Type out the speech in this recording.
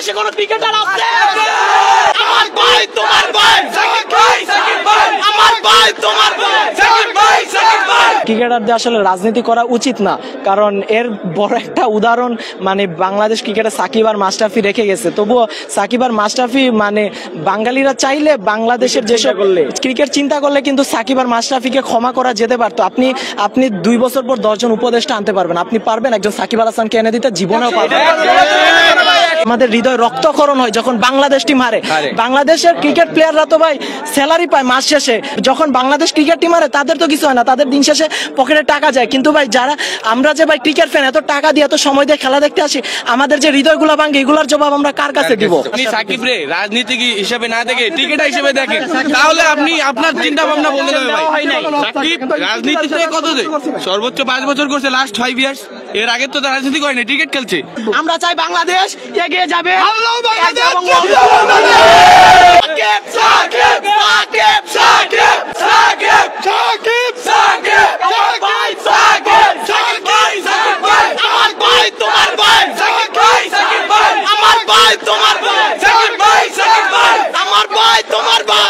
বাংলাদেশে কোন ক্রিকেটার আছে? আমার ভাই তোমার ভাই, সাকিব ভাই, সাকিব ভাই, আমার ভাই তোমার ভাই, সাকিব ভাই, সাকিব ভাই। ক্রিকেটারদের আসলে রাজনীতি করা উচিত না, কারণ এর বড় একটা উদাহরণ মানে বাংলাদেশ ক্রিকেটার সাকিব আর মাশরাফি রেখে গেছে। তবুও সাকিব আর মাশরাফি মানে বাঙালিরা চাইলে বাংলাদেশের যেসব ক্রিকেট চিন্তা করলে কিন্তু সাকিব আর মাশরাফিকে ক্ষমা করা যেতে পারতো। আপনি 2 বছর পর 10 জন উপদেষ্টা আনতে পারবেন, আপনি পারবেন একজন সাকিব আল হাসানকে এনে দিতে? জীবনেও পারবেন। আমাদের হৃদয় রক্তক্ষরণ হয় যখন বাংলাদেশ টিম হারে। বাংলাদেশের ক্রিকেট প্লেয়াররা তো ভাই স্যালারি পায় মাস শেষে, যখন বাংলাদেশ ক্রিকেট টিম হারে তাদের তো কিছু হয় না, তাদের দিন শেষে পকেটে টাকা যায়। কিন্তু ভাই যারা আমরা যে ভাই ক্রিকেট ফ্যান, এত টাকা দিয়ে এত সময় দিয়ে খেলা দেখতে আসি, আমাদের যে হৃদয়গুলো ভাঙে, এগুলোর জবাব আমরা কার কাছে দিব? আপনি সাকিব রে রাজনীতি হিসেবে না দেখে ক্রিকেটার হিসেবে দেখেন, তাহলে আপনি আপনার চিন্তা ভাবনা বলে দেবেন ভাই। সাকিব রাজনীতিতে কত দেয়? সর্বোচ্চ 5 বছর করছে, লাস্ট 5 ইয়ার্স। এর আগে তো রাজনীতি করে না, ক্রিকেট খেলছে। আমরা চাই বাংলাদেশ এগিয়ে যাবে। আমার ভাই তোমার ভাই,